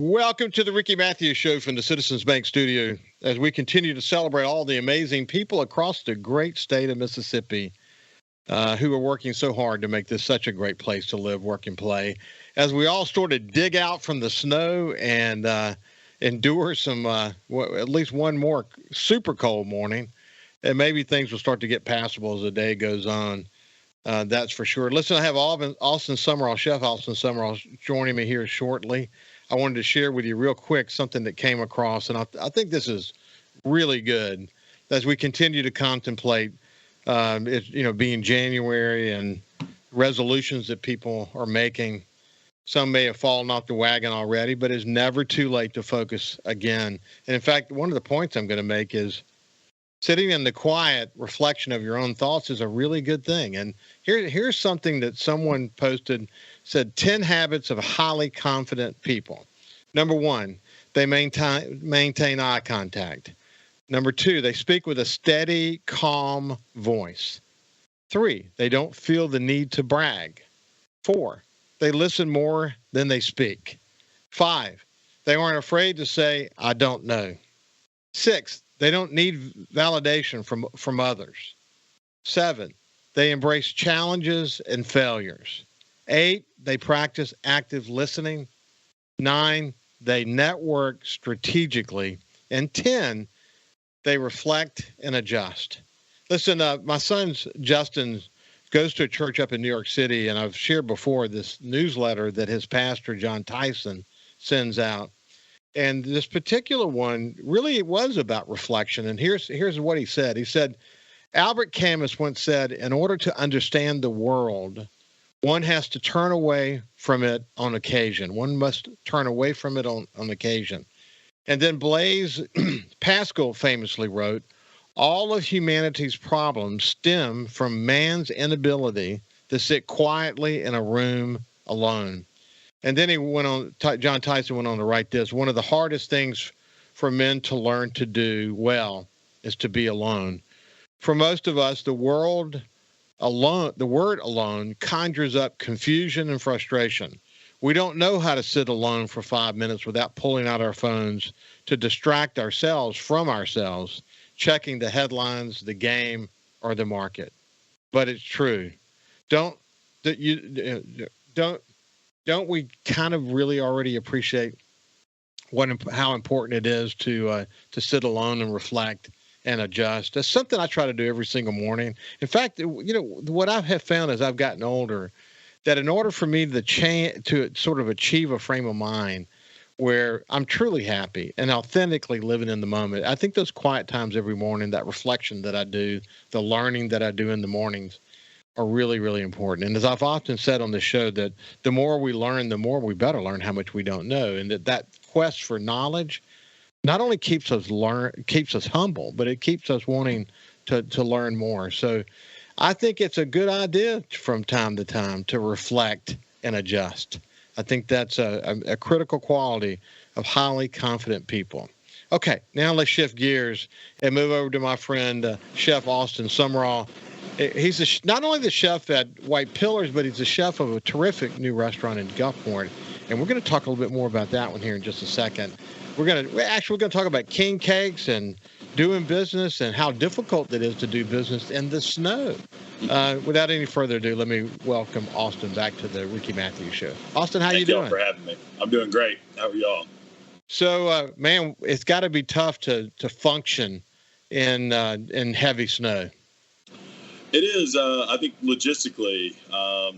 Welcome to the Ricky Matthews Show from the Citizens Bank Studio as we continue to celebrate all the amazing people across the great state of Mississippi who are working so hard to make this such a great place to live, work, and play. As we all sort of dig out from the snow and endure some, at least one more super cold morning, and maybe things will start to get passable as the day goes on. That's for sure. Listen, I have Austin Sumrall, Chef Austin Sumrall, joining me here shortly. I wanted to share with you real quick something that came across, and I think this is really good as we continue to contemplate, being January and resolutions that people are making. Some may have fallen off the wagon already, but it's never too late to focus again. And in fact, one of the points I'm going to make is sitting in the quiet reflection of your own thoughts is a really good thing. And here's something that someone posted, said 10 habits of highly confident people. Number 1, they maintain eye contact. Number 2, they speak with a steady, calm voice. 3, they don't feel the need to brag. 4, they listen more than they speak. 5, they aren't afraid to say, I don't know. 6, they don't need validation from others. 7, they embrace challenges and failures. 8, they practice active listening. 9, they network strategically. And 10, they reflect and adjust. Listen, my son Justin goes to a church up in New York City, and I've shared before this newsletter that his pastor, John Tyson, sends out. And this particular one, really it was about reflection. And here's what he said. He said, Albert Camus once said, in order to understand the world, one has to turn away from it on occasion. One must turn away from it on occasion. And then Blaise Pascal famously wrote, all of humanity's problems stem from man's inability to sit quietly in a room alone. And then he went on, John Tyson went on to write this, one of the hardest things for men to learn to do well is to be alone. For most of us, the word alone conjures up confusion and frustration. We don't know how to sit alone for 5 minutes without pulling out our phones to distract ourselves from ourselves, checking the headlines, the game, or the market. But it's true. Don't we kind of really already appreciate how important it is to sit alone and reflect and adjust? That's something I try to do every single morning. In fact, what I have found as I've gotten older, that in order for me to sort of achieve a frame of mind where I'm truly happy and authentically living in the moment, I think those quiet times every morning, that reflection that I do, the learning that I do in the mornings, are really, really important. And as I've often said on the show, that the more we learn, the more we better learn how much we don't know. And that quest for knowledge not only keeps us humble, but it keeps us wanting to learn more. So I think it's a good idea from time to time to reflect and adjust. I think that's a critical quality of highly confident people. Okay, now let's shift gears and move over to my friend, Chef Austin Sumrall. He's not only the chef at White Pillars, but he's the chef of a terrific new restaurant in Gulfport. And we're going to talk a little bit more about that one here in just a second. We're going to talk about king cakes and doing business and how difficult it is to do business in the snow. Without any further ado, let me welcome Austin back to the Ricky Matthews Show. Austin, how you doing? Thank y'all for having me. I'm doing great. How are y'all? So, man, it's got to be tough to function in heavy snow. It is. I think logistically,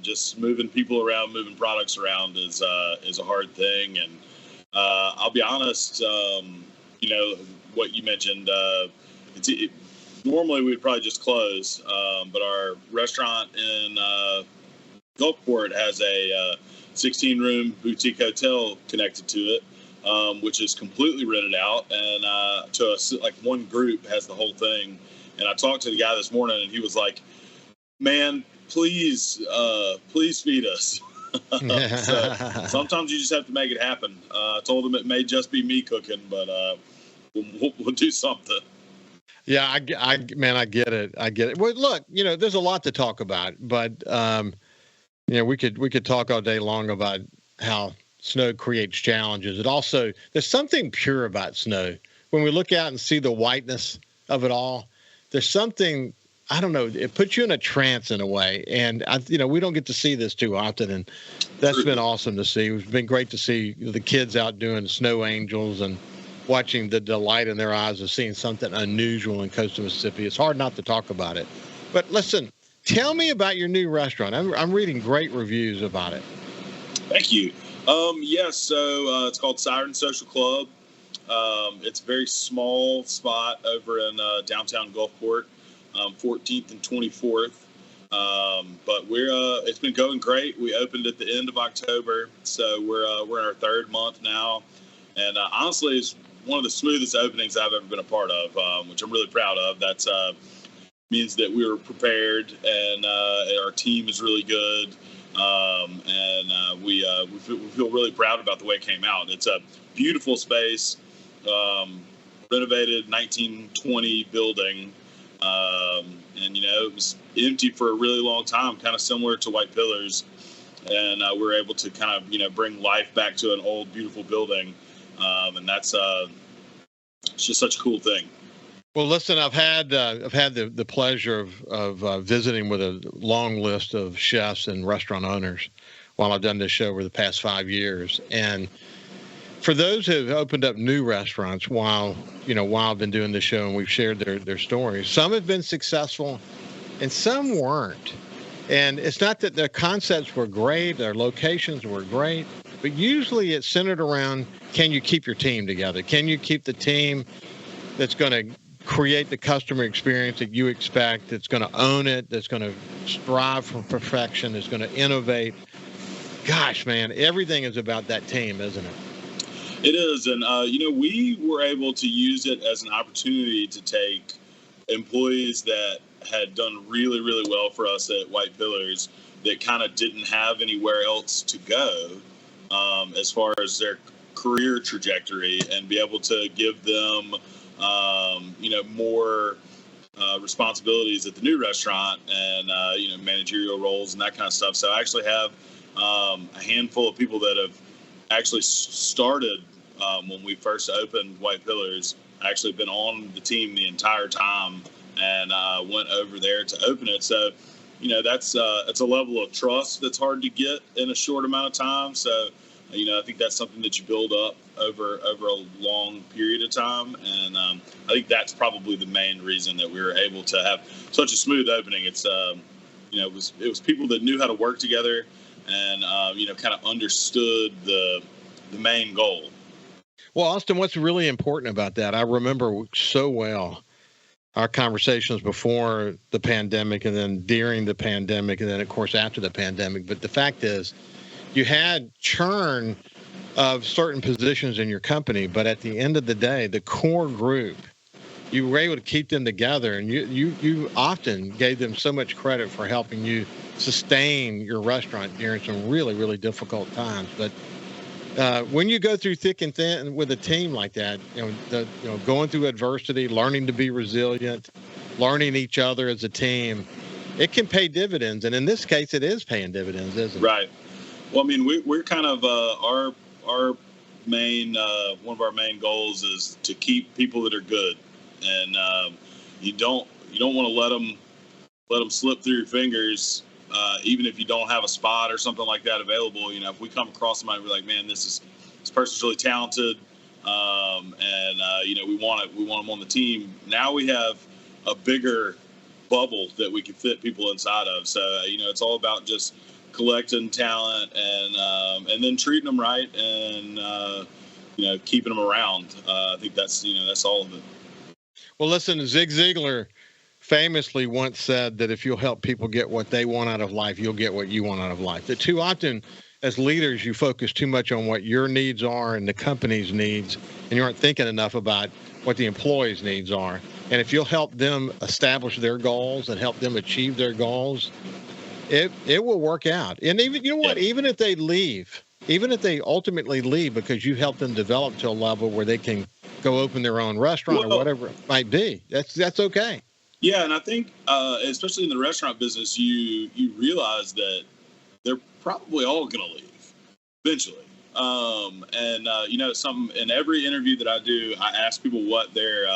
just moving people around, moving products around is a hard thing. And I'll be honest, what you mentioned, normally we'd probably just close, but our restaurant in Gulfport has a 16-room boutique hotel connected to it, which is completely rented out, and one group has the whole thing. And I talked to the guy this morning, and he was like, "Man, please feed us." So sometimes you just have to make it happen. I told him it may just be me cooking, but we'll do something. Yeah, I get it. I get it. Well, look, there's a lot to talk about, but we could talk all day long about how snow creates challenges. It also, there's something pure about snow. When we look out and see the whiteness of it all, there's something, I don't know, it puts you in a trance in a way. And, we don't get to see this too often. And that's been awesome to see. It's been great to see the kids out doing snow angels and watching the delight in their eyes of seeing something unusual in coastal Mississippi. It's hard not to talk about it. But listen, tell me about your new restaurant. I'm reading great reviews about it. Thank you. So it's called Siren Social Club. It's a very small spot over in downtown Gulfport, 14th and 24th. But it's been going great. We opened at the end of October, so we're in our third month now, and honestly, it's one of the smoothest openings I've ever been a part of, which I'm really proud of. That's means that we were prepared, and our team is really good, and we feel really proud about the way it came out. It's a beautiful space, renovated 1920 building. And it was empty for a really long time, kind of similar to White Pillars. And we were able to kind of, bring life back to an old, beautiful building. And that's it's just such a cool thing. Well, listen, I've had the pleasure of visiting with a long list of chefs and restaurant owners while I've done this show over the past 5 years. And for those who have opened up new restaurants while I've been doing this show and we've shared their stories, some have been successful and some weren't. And it's not that their concepts were great, their locations were great, but usually it's centered around, can you keep your team together? Can you keep the team that's going to create the customer experience that you expect, that's going to own it, that's going to strive for perfection, that's going to innovate? Gosh, man, everything is about that team, isn't it? It is, and we were able to use it as an opportunity to take employees that had done really, really well for us at White Pillars that kind of didn't have anywhere else to go as far as their career trajectory, and be able to give them, more responsibilities at the new restaurant, and managerial roles and that kind of stuff. So I actually have a handful of people that have actually started when we first opened White Pillars, actually been on the team the entire time, and went over there to open it. So, that's a level of trust that's hard to get in a short amount of time. So, I think that's something that you build up over a long period of time. And I think that's probably the main reason that we were able to have such a smooth opening. It's, it was people that knew how to work together, and kind of understood the main goal. Well, Austin, what's really important about that, I remember so well our conversations before the pandemic, and then during the pandemic, and then, of course, after the pandemic. But the fact is, you had churn of certain positions in your company, but at the end of the day, the core group, you were able to keep them together, and you often gave them so much credit for helping you sustain your restaurant during some really, really difficult times. But when you go through thick and thin with a team like that, going through adversity, learning to be resilient, learning each other as a team, it can pay dividends. And in this case, it is paying dividends, isn't it? Right. Well, I mean, we're kind of our main one of our main goals is to keep people that are good, and you don't want to let them slip through your fingers. Even if you don't have a spot or something like that available, if we come across somebody, we're like, man, this person's really talented, and we want them on the team. Now we have a bigger bubble that we can fit people inside of. So it's all about just collecting talent and then treating them right, and keeping them around. I think that's all of it. Well, listen, Zig Ziglar famously once said that if you'll help people get what they want out of life, you'll get what you want out of life. That too often as leaders, you focus too much on what your needs are and the company's needs, and you aren't thinking enough about what the employees' needs are. And if you'll help them establish their goals and help them achieve their goals, it will work out. And even, even if they leave, even if they ultimately leave because you help them develop to a level where they can go open their own restaurant or whatever it might be, that's okay. Yeah, and I think, especially in the restaurant business, you realize that they're probably all going to leave eventually. Something in every interview that I do, I ask people what their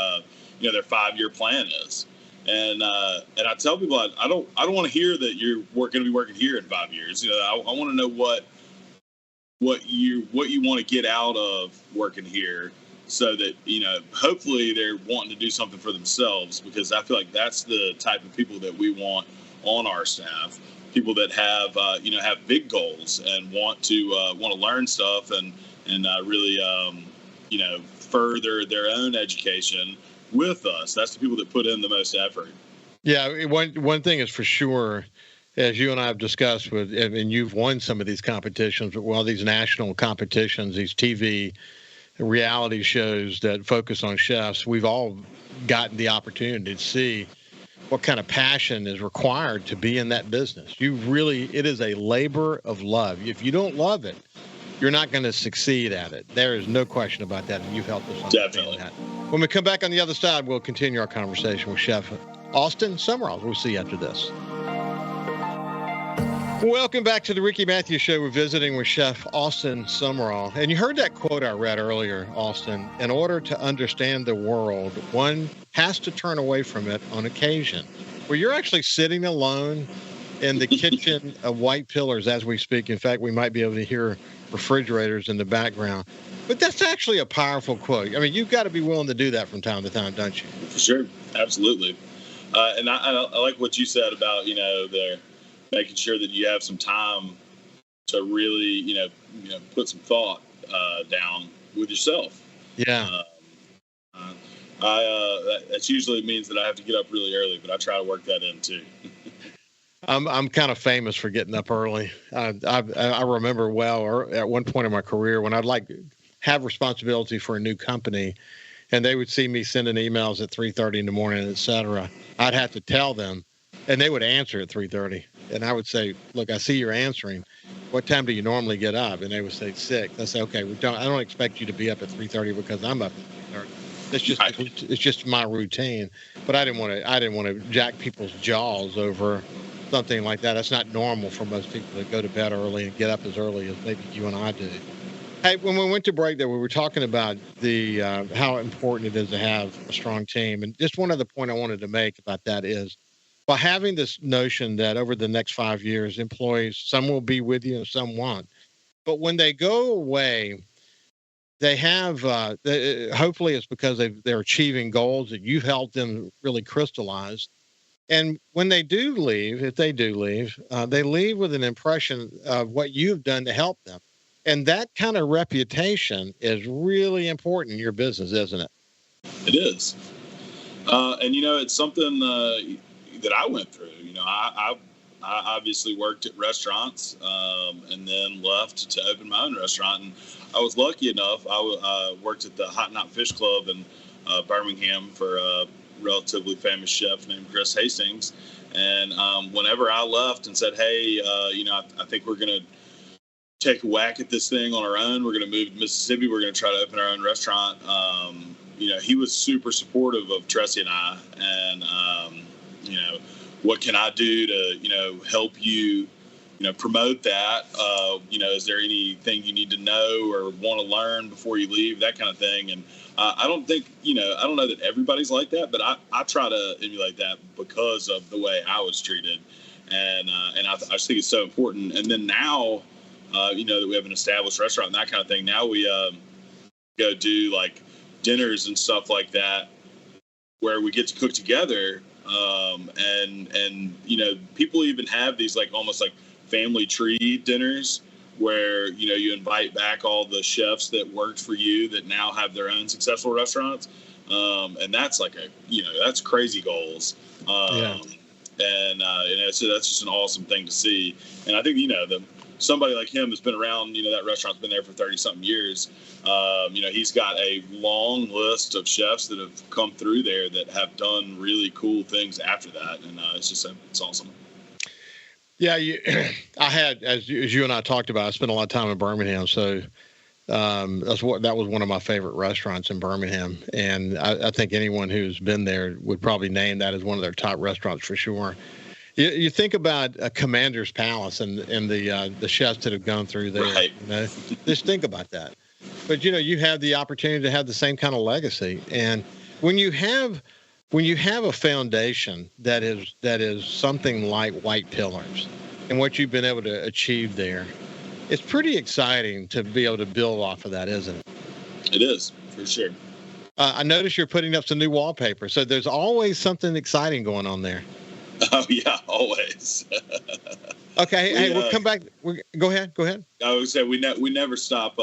5-year plan is. And I tell people I don't want to hear that you're going to be working here in 5 years. I want to know what you want to get out of working here, so that hopefully they're wanting to do something for themselves, because I feel like that's the type of people that we want on our staff. People that have have big goals and want to learn stuff and really further their own education with us. That's the people that put in the most effort. Yeah, one thing is for sure, as you and I have discussed and you've won some of these competitions, these national competitions, these TV reality shows that focus on chefs, we've all gotten the opportunity to see what kind of passion is required to be in that business. It is a labor of love. If you don't love it, you're not going to succeed at it. There is no question about that, and you've helped us understand that. When we come back on the other side, we'll continue our conversation with Chef Austin Sumrall. We'll see you after this. Welcome back to the Ricky Matthews Show. We're visiting with Chef Austin Sumrall. And you heard that quote I read earlier, Austin. In order to understand the world, one has to turn away from it on occasion. Well, you're actually sitting alone in the kitchen of White Pillars as we speak. In fact, we might be able to hear refrigerators in the background. But that's actually a powerful quote. I mean, you've got to be willing to do that from time to time, don't you? For sure. Absolutely. And I like what you said about, making sure that you have some time to really, put some thought down with yourself. Yeah. That usually means that I have to get up really early, but I try to work that in too. I'm kind of famous for getting up early. I remember well at one point in my career when I'd have responsibility for a new company, and they would see me sending emails at 3:30 in the morning, et cetera. I'd have to tell them, and they would answer at 3:30. And I would say, look, I see you're answering. What time do you normally get up? And they would say 6. I say, okay, I don't expect you to be up at 3:30 because I'm up at 3:30. It's just my routine. But I didn't want to jack people's jaws over something like that. That's not normal for most people to go to bed early and get up as early as maybe you and I do. Hey, when we went to break there, we were talking about the how important it is to have a strong team. And just one other point I wanted to make about that is, by having this notion that over the next 5 years, employees, some will be with you and some won't. But when they go away, they have, hopefully it's because they're achieving goals that you've helped them really crystallize. And when they do leave, if they do leave, they leave with an impression of what you've done to help them. And that kind of reputation is really important in your business, isn't it? It is. And, it's something that I went through. I obviously worked at restaurants and then left to open my own restaurant. And I was lucky enough. I worked at the Hot Knot Fish Club in Birmingham for a relatively famous chef named Chris Hastings. And whenever I left and said, hey, I think we're going to take a whack at this thing on our own. We're going to move to Mississippi. We're going to try to open our own restaurant. He was super supportive of Tressie and I. And, what can I do to, help you, promote that? Is there anything you need to know or want to learn before you leave, that kind of thing? And I don't think, I don't know that everybody's like that, but I try to emulate that because of the way I was treated. And I just think it's so important. And then now, that we have an established restaurant and that kind of thing, now we go do like dinners and stuff like that where we get to cook together. And people even have these like almost like family tree dinners where, you invite back all the chefs that worked for you that now have their own successful restaurants. And that's like that's crazy goals. So that's just an awesome thing to see. And I think, somebody like him has been around, that restaurant's been there for 30 something years. He's got a long list of chefs that have come through there that have done really cool things after that. And it's awesome. Yeah. I had, as you and I talked about, I spent a lot of time in Birmingham. So that was one of my favorite restaurants in Birmingham. And I think anyone who's been there would probably name that as one of their top restaurants for sure. You think about a commander's palace and the chefs that have gone through there. Right. You know? Just think about that. But you have the opportunity to have the same kind of legacy. And when you have a foundation that is something like White Pillars, and what you've been able to achieve there, it's pretty exciting to be able to build off of that, isn't it? It is, for sure. I noticed you're putting up some new wallpaper, so there's always something exciting going on there. Oh yeah, always. Okay, hey, we'll come back. Go ahead. I would say we never stop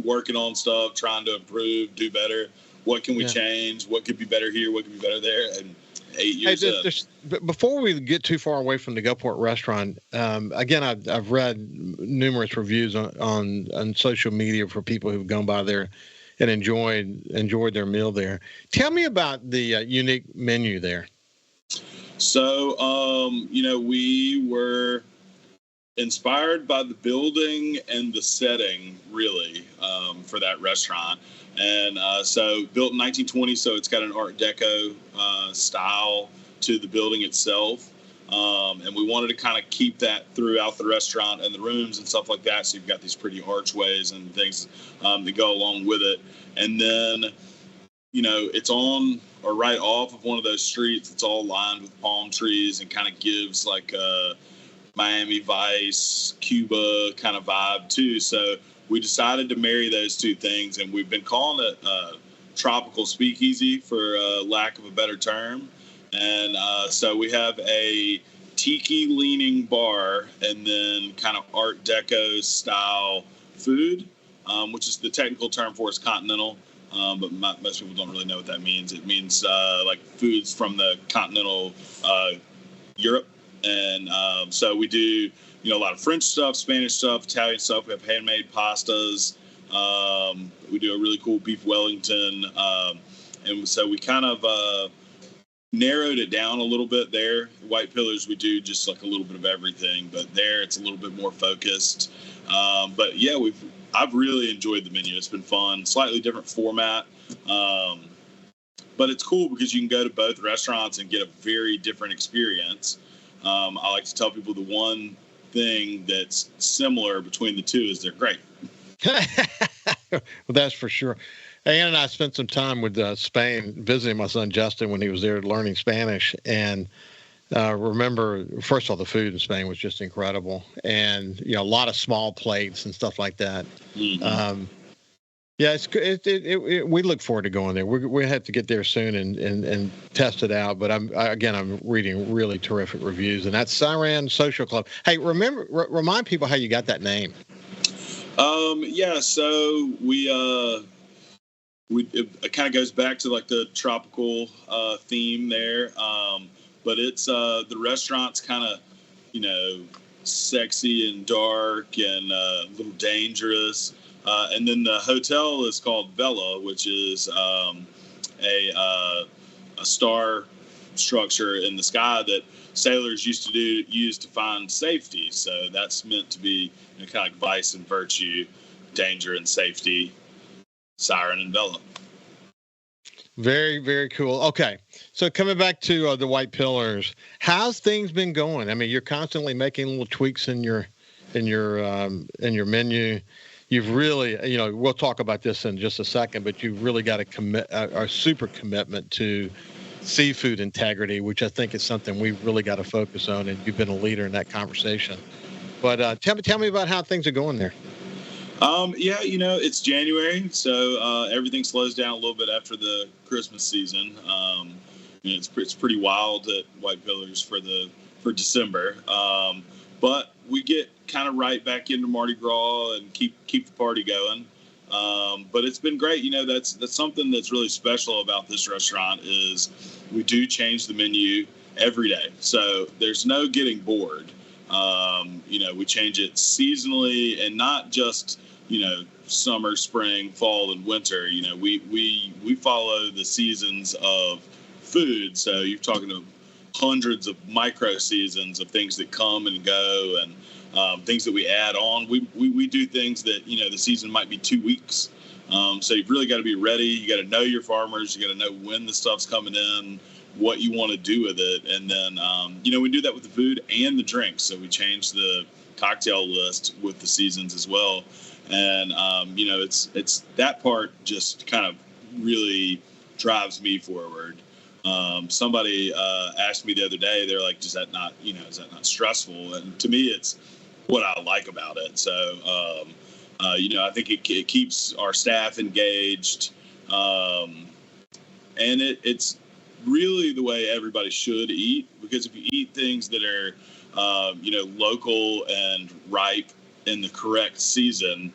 working on stuff, trying to improve, do better. What can we change? What could be better here? What could be better there? And 8 years in. Before we get too far away from the Gulfport restaurant, again, I've read numerous reviews on social media for people who've gone by there and enjoyed their meal there. Tell me about the unique menu there. So, we were inspired by the building and the setting, really, for that restaurant. And so built in 1920, so it's got an Art Deco style to the building itself. And we wanted to kind of keep that throughout the restaurant and the rooms and stuff like that. So you've got these pretty archways and things that go along with it. And then, it's on or right off of one of those streets. It's all lined with palm trees and kind of gives like a Miami Vice, Cuba kind of vibe too. So we decided to marry those two things, and we've been calling it tropical speakeasy for lack of a better term. And so we have a tiki leaning bar and then kind of Art Deco style food, which is the technical term for is continental. But most people don't really know what that means. It means like foods from the continental Europe. And so we do, a lot of French stuff, Spanish stuff, Italian stuff. We have handmade pastas. We do a really cool beef Wellington. And so we kind of narrowed it down a little bit there. White Pillars, we do just like a little bit of everything. But there, it's a little bit more focused. But yeah, I've really enjoyed the menu. It's been fun. Slightly different format. But it's cool because you can go to both restaurants and get a very different experience. I like to tell people the one thing that's similar between the two is they're great. Well, that's for sure. Ann and I spent some time with Spain visiting my son Justin when he was there learning Spanish. And remember, first of all, the food in Spain was just incredible. And, a lot of small plates and stuff like that. Mm-hmm. Yeah, we look forward to going there. We have to get there soon and test it out. But I'm reading really terrific reviews, and that's Siren Social Club. Hey, remind people how you got that name. So it kind of goes back to like the tropical theme there. But it's the restaurant's kind of sexy and dark and a little dangerous. And then the hotel is called Vela, which is a star structure in the sky that sailors used to use to find safety. So that's meant to be kind of like vice and virtue, danger and safety, Siren and Vela. Very, very cool. Okay, so coming back to the White Pillars, how's things been going? I mean, you're constantly making little tweaks in your menu. You've really, we'll talk about this in just a second, but you've really got a super commitment to seafood integrity, which I think is something we've really got to focus on, and you've been a leader in that conversation. But tell me about how things are going there. It's January, so everything slows down a little bit after the Christmas season. It's pretty wild at White Pillars for December. But we get kind of right back into Mardi Gras and keep the party going. But it's been great. That's something that's really special about this restaurant is we do change the menu every day. So there's no getting bored. We change it seasonally and not just, summer, spring, fall, and winter. We follow the seasons of food. So you're talking to hundreds of micro seasons of things that come and go and things that we add on. We do things that, the season might be 2 weeks. So you've really got to be ready. You got to know your farmers. You got to know when the stuff's coming in, what you want to do with it. And then, we do that with the food and the drinks. So we changed the cocktail list with the seasons as well. And, it's that part just kind of really drives me forward. Somebody asked me the other day, they're like, is that not stressful? And to me, it's what I like about it. So, I think it keeps our staff engaged. And it's really the way everybody should eat, because if you eat things that are, local and ripe in the correct season,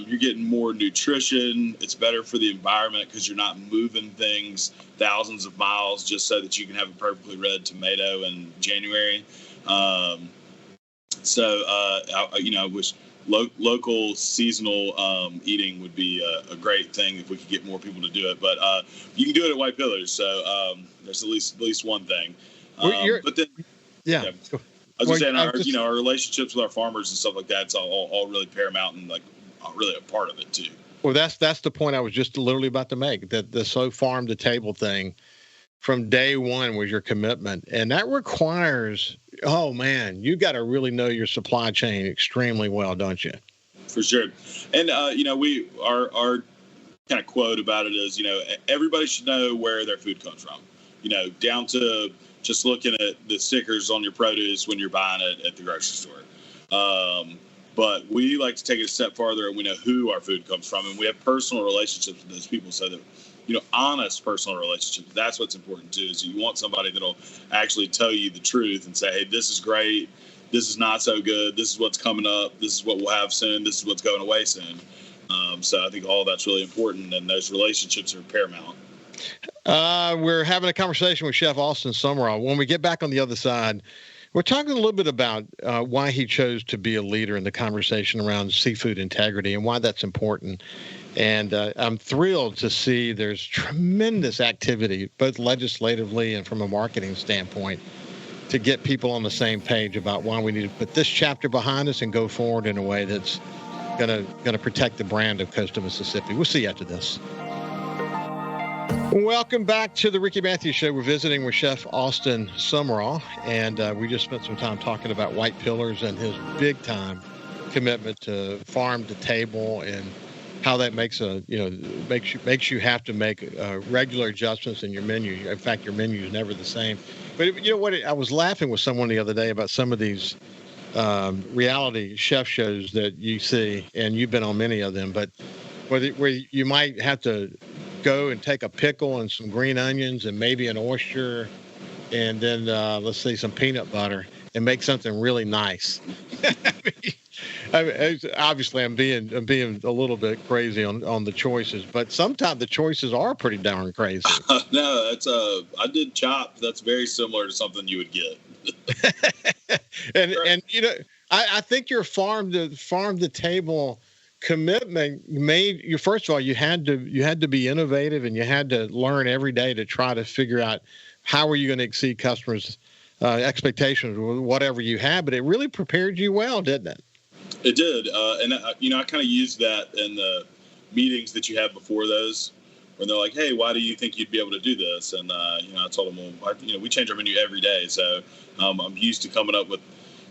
you're getting more nutrition. It's better for the environment because you're not moving things thousands of miles just so that you can have a perfectly red tomato in January. I wish local seasonal eating would be a great thing if we could get more people to do it. But you can do it at White Pillars, so there's at least one thing. But then, yeah. I was saying, our relationships with our farmers and stuff like that, it's all really paramount and like really a part of it too. Well, that's the point I was just literally about to make. That the farm to table thing from day one was your commitment, and that requires, oh man, you got to really know your supply chain extremely well, don't you? For sure. And our kind of quote about it is, everybody should know where their food comes from. Down to just looking at the stickers on your produce when you're buying it at the grocery store. But we like to take it a step farther, and we know who our food comes from, and we have personal relationships with those people, so that, honest personal relationships. That's what's important too, is you want somebody that'll actually tell you the truth and say, hey, this is great, this is not so good, this is what's coming up, this is what we'll have soon, this is what's going away soon. So I think all that's really important, and those relationships are paramount. We're having a conversation with Chef Austin Sumrall. When we get back on the other side, we're talking a little bit about why he chose to be a leader in the conversation around seafood integrity and why that's important. And I'm thrilled to see there's tremendous activity, both legislatively and from a marketing standpoint, to get people on the same page about why we need to put this chapter behind us and go forward in a way that's going to protect the brand of Coastal Mississippi. We'll see you after this. Welcome back to the Ricky Matthews Show. We're visiting with Chef Austin Sumrall, and we just spent some time talking about White Pillars and his big-time commitment to farm to table and how that makes you have to make regular adjustments in your menu. In fact, your menu is never the same. But you know what? I was laughing with someone the other day about some of these reality chef shows that you see, and you've been on many of them, but where you might have to go and take a pickle and some green onions and maybe an oyster and then let's say some peanut butter and make something really nice. Obviously I'm being a little bit crazy on the choices, but sometimes the choices are pretty darn crazy. No, that's I did chop. That's very similar to something you would get. and I think your farm to table commitment made you, first of all, you had to be innovative, and you had to learn every day to try to figure out how are you going to exceed customers' expectations with whatever you had. But it really prepared you well, didn't it? It did, and I kind of used that in the meetings that you have before those, when they're like, "Hey, why do you think you'd be able to do this?" And I told them, "Well, we change our menu every day, so I'm used to coming up with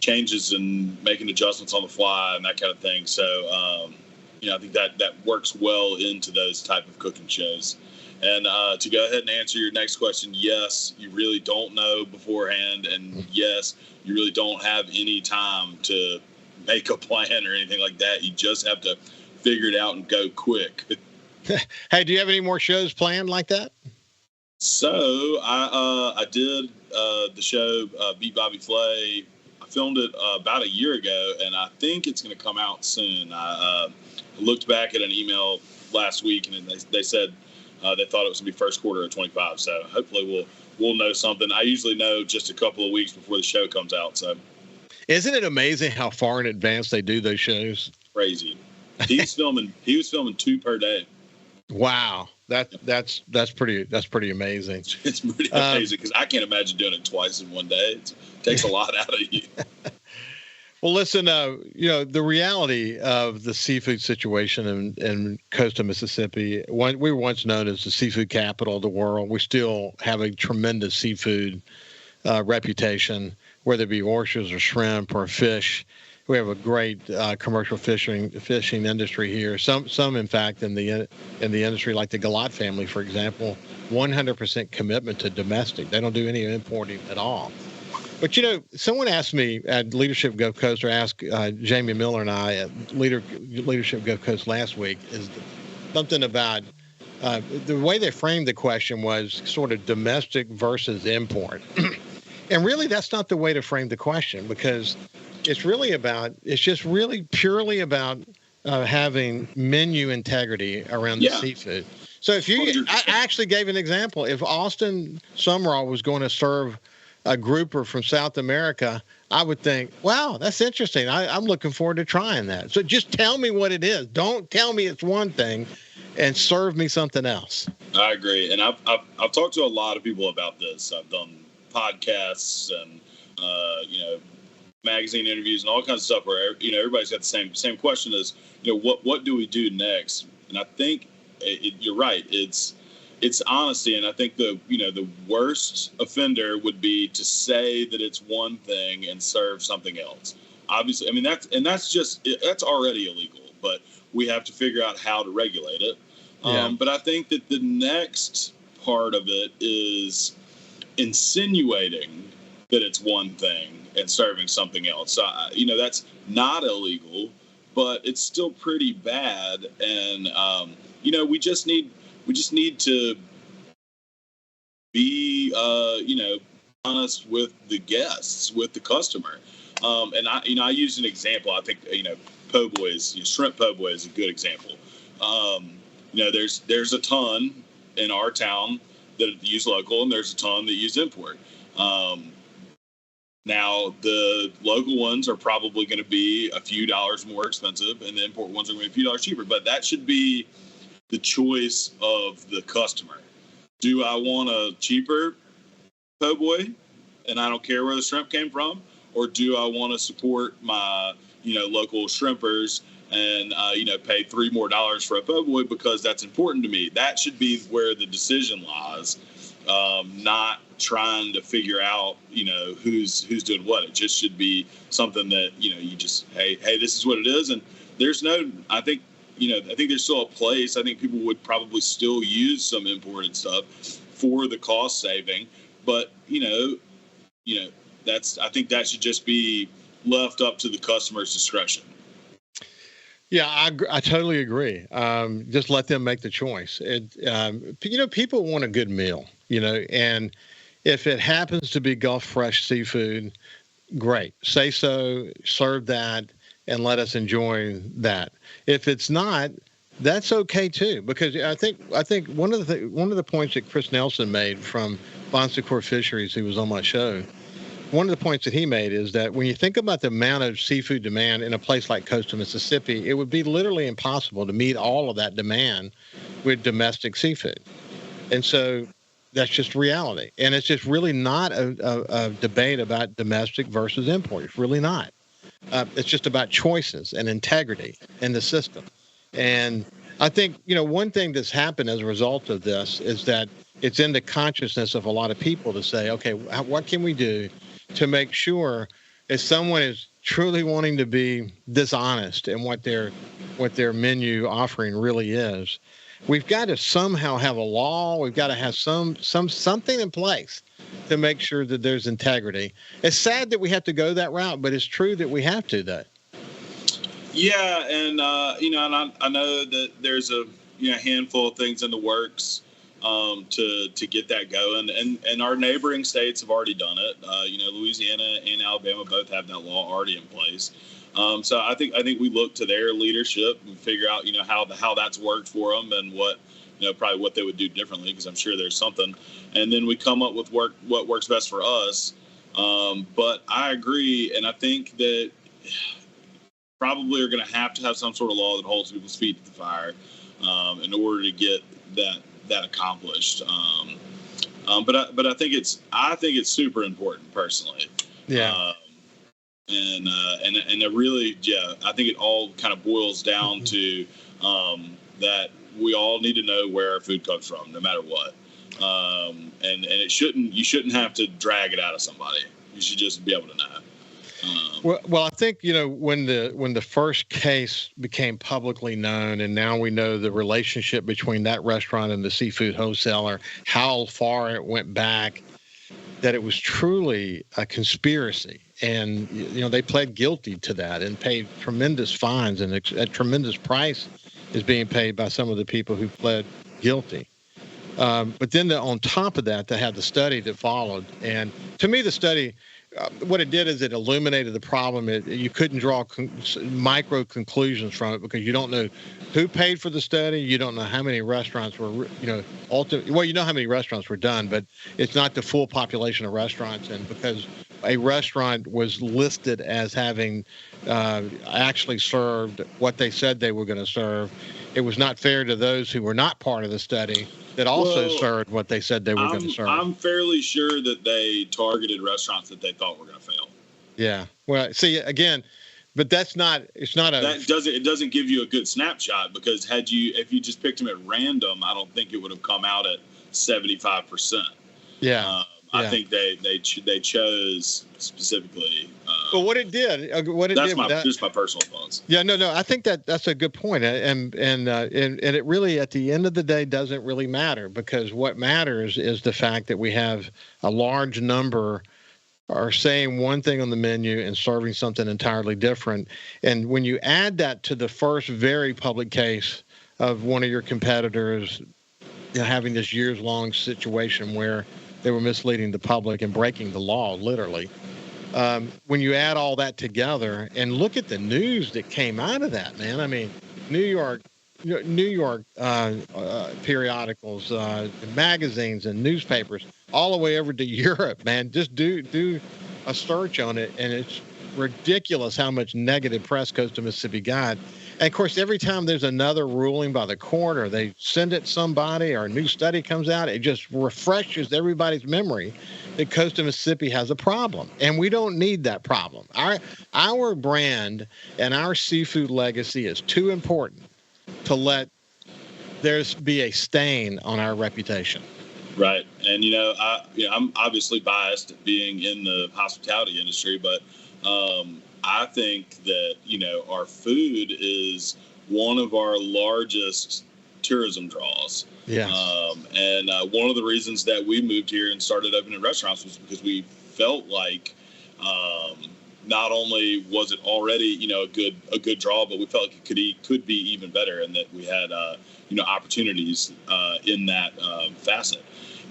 changes and making adjustments on the fly and that kind of thing." So, I think that works well into those type of cooking shows. And to go ahead and answer your next question, yes, you really don't know beforehand, and yes, you really don't have any time to make a plan or anything like that. You just have to figure it out and go quick. Hey, do you have any more shows planned like that? So I did the show Beat Bobby Flay. I filmed it about a year ago, and I think it's going to come out soon. I looked back at an email last week, and they said they thought it was going to be first quarter of 25. So hopefully we'll know something. I usually know just a couple of weeks before the show comes out. So, isn't it amazing how far in advance they do those shows? Crazy. He was filming 2 per day. Wow. That's pretty amazing. It's pretty amazing, because I can't imagine doing it twice in one day. It takes a lot out of you. Well, listen, the reality of the seafood situation in coastal Mississippi, we were once known as the seafood capital of the world. We still have a tremendous seafood reputation, whether it be oysters or shrimp or fish. We have a great commercial fishing industry here. Some in fact, in the industry, like the Galat family, for example, 100% commitment to domestic. They don't do any importing at all. But, someone asked me at Leadership Gulf Coast, or asked Jamie Miller and I at Leadership Gulf Coast last week, is something about the way they framed the question was sort of domestic versus import. And really, that's not the way to frame the question, because it's just really purely about having menu integrity around the seafood. So I actually gave an example. If Austin Sumrall was going to serve a grouper from South America, I would think, wow, that's interesting. I'm looking forward to trying that. So just tell me what it is. Don't tell me it's one thing and serve me something else. I agree. And I've talked to a lot of people about this. I've done podcasts and, magazine interviews and all kinds of stuff where, everybody's got the same question is, what do we do next? And I think you're right. It's honesty, and I think the worst offender would be to say that it's one thing and serve something else. Obviously, I mean that's already illegal, but we have to figure out how to regulate it. But I think that the next part of it is insinuating that it's one thing and serving something else. So, that's not illegal, but it's still pretty bad, and we just need to be, honest with the guests, with the customer. And I use an example. I think, po' boys, shrimp po' boy is a good example. There's a ton in our town that use local, and there's a ton that use import. Now, the local ones are probably going to be a few dollars more expensive, and the import ones are going to be a few dollars cheaper. But that should be the choice of the customer. Do I want a cheaper po' boy, and I don't care where the shrimp came from, or do I want to support my local shrimpers and pay $3 more for a po' boy because that's important to me? That should be where the decision lies, not trying to figure out who's doing what. It just should be something that you just hey, this is what it is. And there's no, I think there's still a place. I think people would probably still use some imported stuff for the cost saving, but I think that should just be left up to the customer's discretion. Yeah, I totally agree. Just let them make the choice. People want a good meal, and if it happens to be Gulf fresh seafood, great. Say so, serve that, and let us enjoy that. If it's not, that's okay too, because I think one of the points that Chris Nelson made from Bon Secours Fisheries, who was on my show, one of the points that he made is that when you think about the amount of seafood demand in a place like coastal Mississippi, it would be literally impossible to meet all of that demand with domestic seafood. And so that's just reality. And it's just really not a debate about domestic versus import. It's really not. It's just about choices and integrity in the system. And I think, one thing that's happened as a result of this is that it's in the consciousness of a lot of people to say, okay, what can we do to make sure if someone is truly wanting to be dishonest in what their menu offering really is, we've got to somehow have a law. We've got to have something in place to make sure that there's integrity. It's sad that we have to go that route, but it's true that we have to, though. Yeah, and and I know that there's a handful of things in the works to get that going, and our neighboring states have already done it. Louisiana and Alabama both have that law already in place. So I think we look to their leadership and figure out how that's worked for them and what probably what they would do differently, because I'm sure there's something, and then we come up with what works best for us. But I agree, and I think that probably are going to have some sort of law that holds people's feet to the fire in order to get that accomplished. But I think it's super important personally. Yeah. And it really, yeah, I think it all kind of boils down to that we all need to know where our food comes from, no matter what. And you shouldn't have to drag it out of somebody. You should just be able to know. Well, I think, when the first case became publicly known, and now we know the relationship between that restaurant and the seafood wholesaler, how far it went back, that it was truly a conspiracy. And, they pled guilty to that and paid tremendous fines, and a tremendous price is being paid by some of the people who pled guilty. But then on top of that, they had the study that followed. And to me, the study, what it did is it illuminated the problem. You couldn't draw micro conclusions from it because you don't know who paid for the study. You don't know how many restaurants were, well, you know how many restaurants were done, but it's not the full population of restaurants. And because a restaurant was listed as having actually served what they said they were going to serve, it was not fair to those who were not part of the study that also served what they said they were going to serve. I'm fairly sure that they targeted restaurants that they thought were going to fail. Yeah. Well, see, again, but it doesn't give you a good snapshot, because if you just picked them at random, I don't think it would have come out at 75%. Yeah. I think they chose specifically. But what it did, just my personal thoughts. Yeah, no, I think that's a good point, and it really, at the end of the day, doesn't really matter, because what matters is the fact that we have a large number are saying one thing on the menu and serving something entirely different. And when you add that to the first very public case of one of your competitors, having this years-long situation where they were misleading the public and breaking the law, literally. When you add all that together and look at the news that came out of that, man. I mean, New York periodicals, magazines, and newspapers, all the way over to Europe, man. Just do a search on it, and it's ridiculous how much negative press Coastal Mississippi got. And of course, every time there's another ruling by the court, or they send it somebody, or a new study comes out, it just refreshes everybody's memory that Coastal Mississippi has a problem. And we don't need that problem. Our brand and our seafood legacy is too important to let there be a stain on our reputation. Right. And, I'm obviously biased being in the hospitality industry, but I think that, our food is one of our largest tourism draws. Yes. And one of the reasons that we moved here and started opening restaurants was because we felt like not only was it already, a good draw, but we felt like it could be even better, and that we had, opportunities in that facet.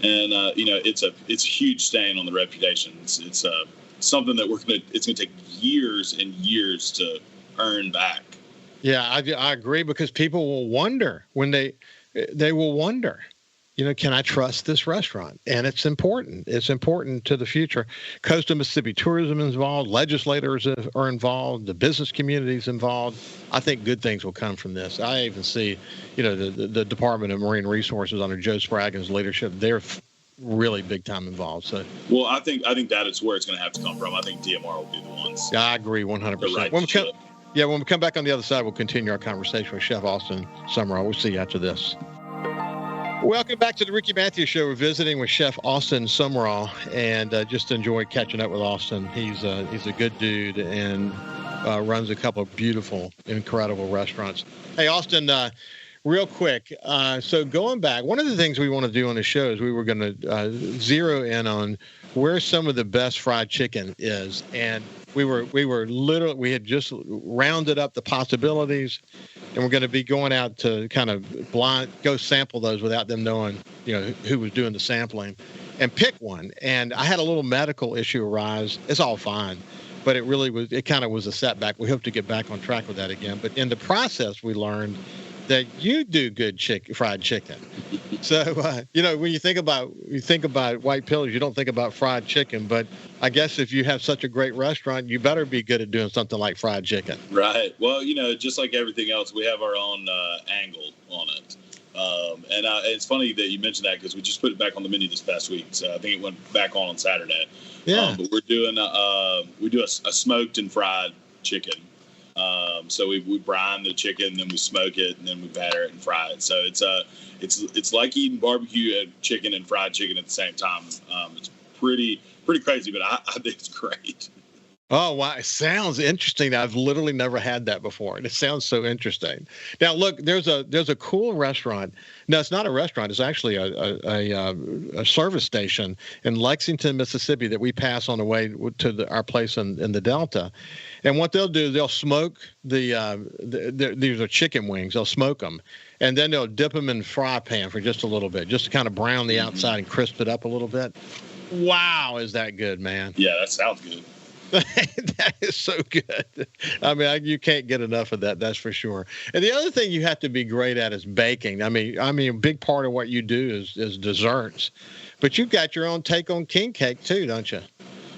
And, it's a huge stain on the reputation. It's something that it's going to take years and years to earn back. Yeah, I agree, because people will wonder when they will wonder, can I trust this restaurant? And it's important. It's important to the future. Coastal Mississippi tourism is involved. Legislators are involved. The business community is involved. I think good things will come from this. I even see, the Department of Marine Resources under Joe Spraggins' leadership, they're really big time involved. So, well, I think that is where it's going to have to come from. I think DMR will be the ones. Yeah, I agree 100%. When we come back on the other side, we'll continue our conversation with Chef Austin Sumrall. We'll see you after this. Welcome back to the Ricky Matthews Show. We're visiting with Chef Austin Sumrall, and just enjoyed catching up with Austin. He's a good dude and runs a couple of beautiful, incredible restaurants. Hey, Austin, real quick. So going back, one of the things we want to do on the show is we were going to zero in on where some of the best fried chicken is, and we had just rounded up the possibilities, and we're going to be going out to kind of go sample those without them knowing, who was doing the sampling, and pick one. And I had a little medical issue arise. It's all fine, but it kind of was a setback. We hope to get back on track with that again. But in the process, we learned that you do good fried chicken. So, when you think about white pillars, you don't think about fried chicken. But I guess if you have such a great restaurant, you better be good at doing something like fried chicken. Right. Well, just like everything else, we have our own angle on it. And it's funny that you mentioned that because we just put it back on the menu this past week. So I think it went back on Saturday. Yeah. But we're doing we do a smoked and fried chicken. So we brine the chicken, then we smoke it, and then we batter it and fry it. So it's like eating barbecue chicken and fried chicken at the same time. It's pretty crazy, but I think it's great. Oh, wow. It sounds interesting. I've literally never had that before. And it sounds so interesting. Now, look, there's a cool restaurant. No, it's not a restaurant. It's actually a service station in Lexington, Mississippi that we pass on the way to our place in the Delta. And what they'll do, they'll smoke these are chicken wings. They'll smoke them. And then they'll dip them in fry pan for just a little bit, just to kind of brown the outside and crisp it up a little bit. Wow, is that good, man? Yeah, that sounds good. That is so good. I mean, you can't get enough of that. That's for sure. And the other thing you have to be great at is baking. I mean, a big part of what you do is desserts, but you've got your own take on king cake too, don't you?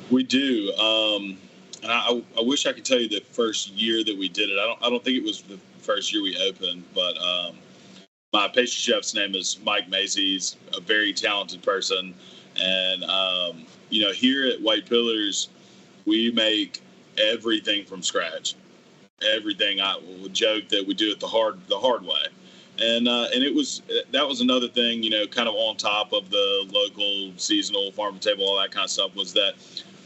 We do. And I wish I could tell you the first year that we did it. I don't think it was the first year we opened, but my pastry chef's name is Mike Macy. He's a very talented person, and here at White Pillars, we make everything from scratch. Everything. I would joke that we do it the hard way, and that was another thing, kind of on top of the local seasonal farm to table, all that kind of stuff, was that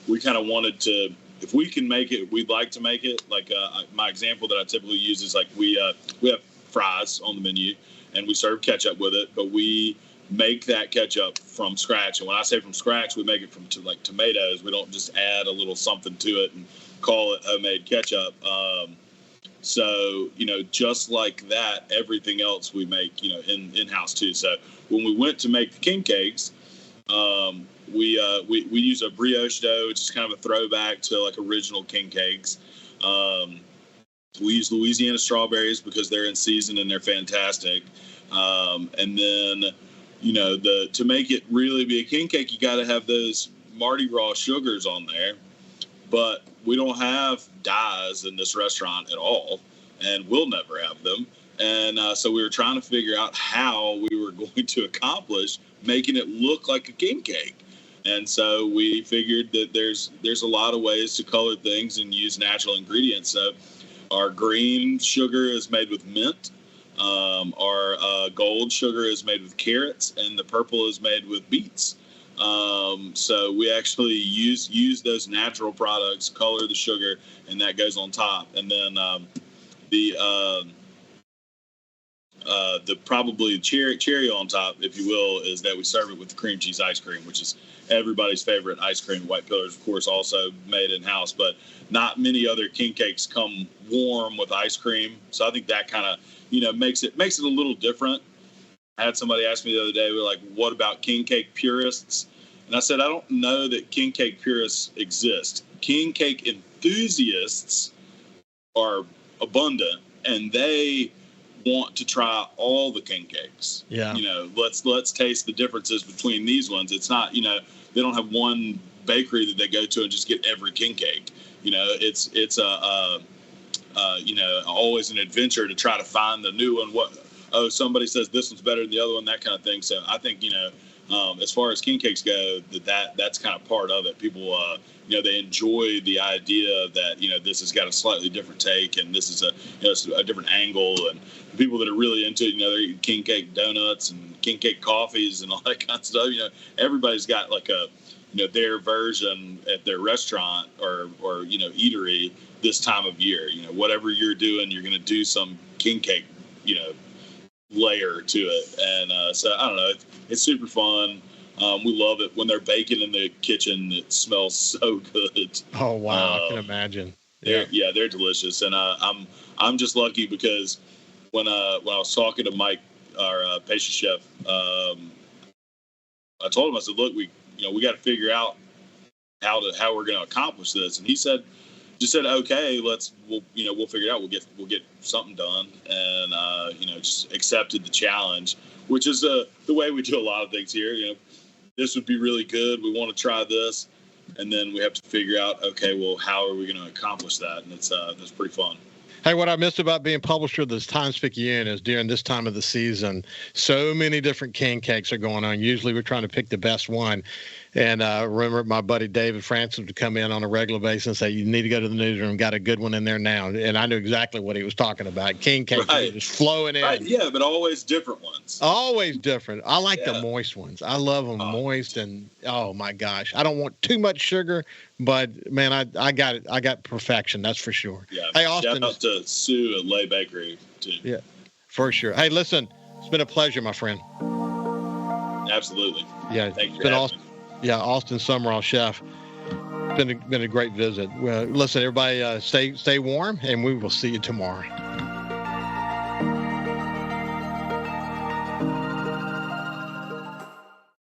we kind of wanted to, if we can make it, we'd like to make it. Like my example that I typically use is like we have fries on the menu and we serve ketchup with it, but we make that ketchup from scratch. And when I say from scratch, we make it from like tomatoes. We don't just add a little something to it and call it homemade ketchup. So, just like that, everything else we make, in-house too. So when we went to make the king cakes, we use a brioche dough, which is kind of a throwback to like original king cakes. We use Louisiana strawberries because they're in season and they're fantastic. And then, to make it really be a king cake, you got to have those Mardi Gras sugars on there. But we don't have dyes in this restaurant at all, and we'll never have them. And so we were trying to figure out how we were going to accomplish making it look like a king cake. And so we figured that there's a lot of ways to color things and use natural ingredients. So our green sugar is made with mint. Our gold sugar is made with carrots, and the purple is made with beets. So we actually use those natural products, color the sugar, and that goes on top. And then the probably cherry on top, if you will, is that we serve it with the cream cheese ice cream, which is everybody's favorite ice cream. White Pillars, of course, also made in-house, but not many other king cakes come warm with ice cream. So I think that kind of, makes it a little different. I had somebody ask me the other day, we're like, what about king cake purists? And I said, I don't know that king cake purists exist. King cake enthusiasts are abundant, and they want to try all the king cakes. Yeah. Let's taste the differences between these ones. It's not, they don't have one bakery that they go to and just get every king cake. It's always an adventure to try to find the new one. Somebody says this one's better than the other one, that kind of thing. So I think, as far as king cakes go, that's kind of part of it. People, they enjoy the idea that, this has got a slightly different take, and this is a different angle. And people that are really into it, they're eating king cake donuts and king cake coffees and all that kind of stuff. Everybody's got like a, their version at their restaurant or eatery this time of year. Whatever you're doing, you're going to do some king cake, layer to it. And so I don't know, it's super fun. We love it when they're baking in the kitchen. It smells so good. Oh wow, I can imagine. They're delicious. And I'm just lucky because when I was talking to Mike, our pastry chef, I told him, I said, look, we got to figure out how we're going to accomplish this. And he said, okay, we'll figure it out. We'll get something done. And, just accepted the challenge, which is the way we do a lot of things here. This would be really good. We want to try this. And then we have to figure out, okay, well, how are we going to accomplish that? And that's pretty fun. Hey, what I missed about being publisher of the Times-Picayune is during this time of the season, so many different king cakes are going on. Usually we're trying to pick the best one. And remember my buddy David Francis would come in on a regular basis and say, you need to go to the newsroom, got a good one in there now. And I knew exactly what he was talking about. King cakes just flowing in. Right, yeah, but always different ones. Always different. I like the moist ones. I love them moist, and oh my gosh, I don't want too much sugar, but man, I got it. I got perfection. That's for sure. Yeah. Hey, Austin. Shout out to Sue at Lay Bakery too. Yeah, for sure. Hey, listen, it's been a pleasure, my friend. Absolutely. Yeah, thank you. Yeah, Austin Sumrall, chef. Been a great visit. Well, listen, everybody, stay warm, and we will see you tomorrow.